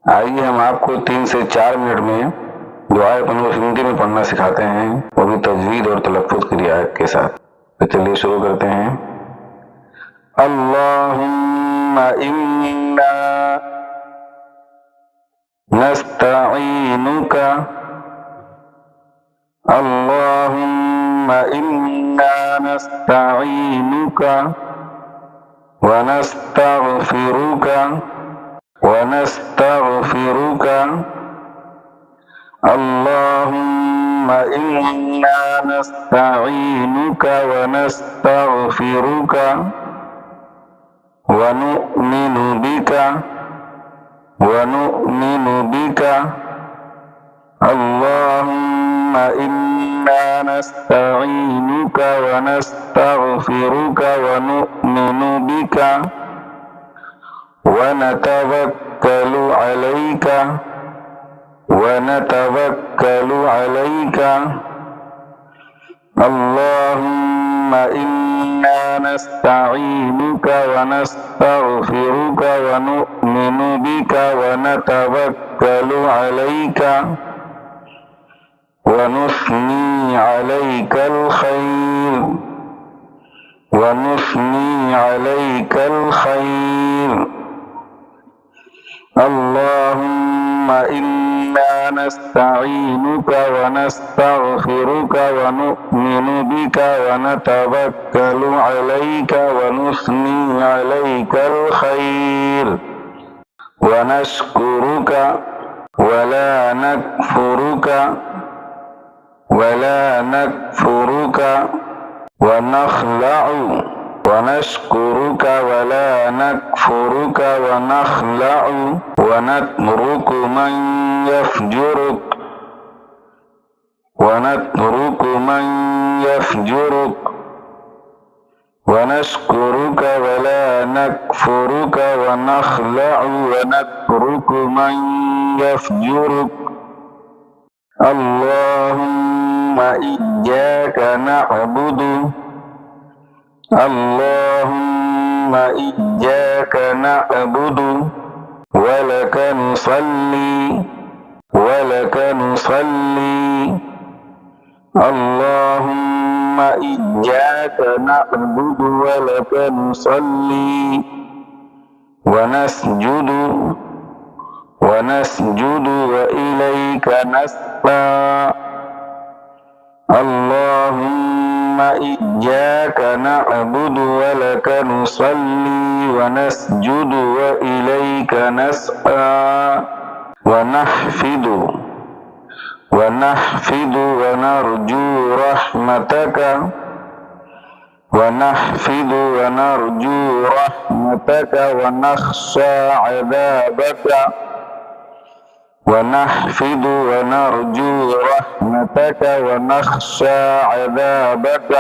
आइए हम आपको 3 से 4 मिनट में दुआए कुनूत हिंदी में पढ़ना सिखाते हैं, वो भी तजवीद और तलफ्फुज़ की रियायत के साथ। तो चलिए शुरू करते हैं। अल्लाहुम्मा इन्ना नस्तईनुका, अल्लाहुम्मा इन्ना नस्तईनुका व नस्तगफिरुका ونستغفرك اللهم إنا نستعينك ونستغفرك ونؤمن بك اللهم إنا نستعينك ونستغفرك ونؤمن بك ونتوكل عليك اللهم إنا نستعينك ونستغفرك ونؤمن بك ونتوكل عليك ونثني عليك الخير اللهم إنا نستعينك ونستغفرك ونؤمن بك ونتوكل عليك ونثني عليك الخير ونشكرك ولا نكفرك ونشكرك ولا نكفرك ونخلع ونترك من يفجرك ونشكرك ولا نكفرك ونخلع ونترك من يفجرك اللهم إياك نعبد ولك نصلي اللهم إياك نعبد ولك نصلي ونسجد وإليك نسعى اللهم إياك نعبد ولك نصلي ونسجد وإليك نسعى ونحفد ونرجو رحمتك ونخشى عذابك ونحفد ونرجو رحمتك ونخشى عذابك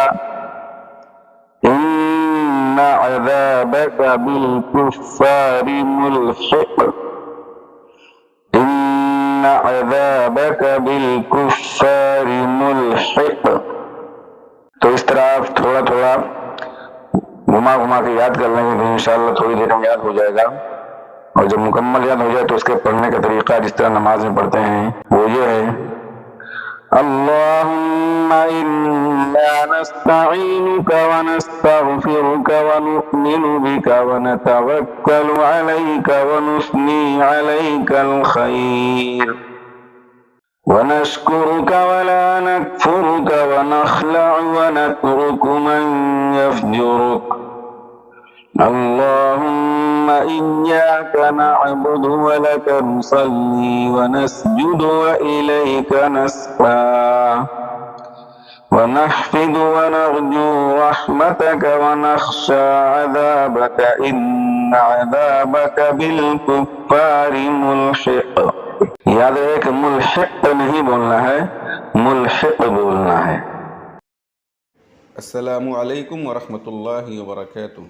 إن عذابك بالكفار ملحق तो इस तरह आप थोड़ा थोड़ा घुमा के याद कर लेंगे तो इंशाअल्लाह थोड़ी देर में याद हो जाएगा। और जब मुकम्मल याद हो जाए तो उसके पढ़ने का तरीका जिस तरह नमाज में पढ़ते हैं वो ये है। अल्लाहुम्मा इन्ना नस्तईनुक व नस्तगफिरुक व नु'मिनु बिका व नतवक्कलु अलैका व नुस्नी अलैकल खैर व नश्कुरुक व ला नकफुरुक व नखलअ व नतरुकु मन यफजुरुक اللهم إياك نعبد ولك نصلي ونسجد وإليك نسعى ونحفد ونرجو رحمتك ونخشى عذابك إن عذابك بالكفار ملحق। याद रहे कि मुल्हिक नहीं बोलना है, मुल्हिक बोलना है। अस्सलामु अलैकुम व रहमतुल्लाहि व बरकातुहू।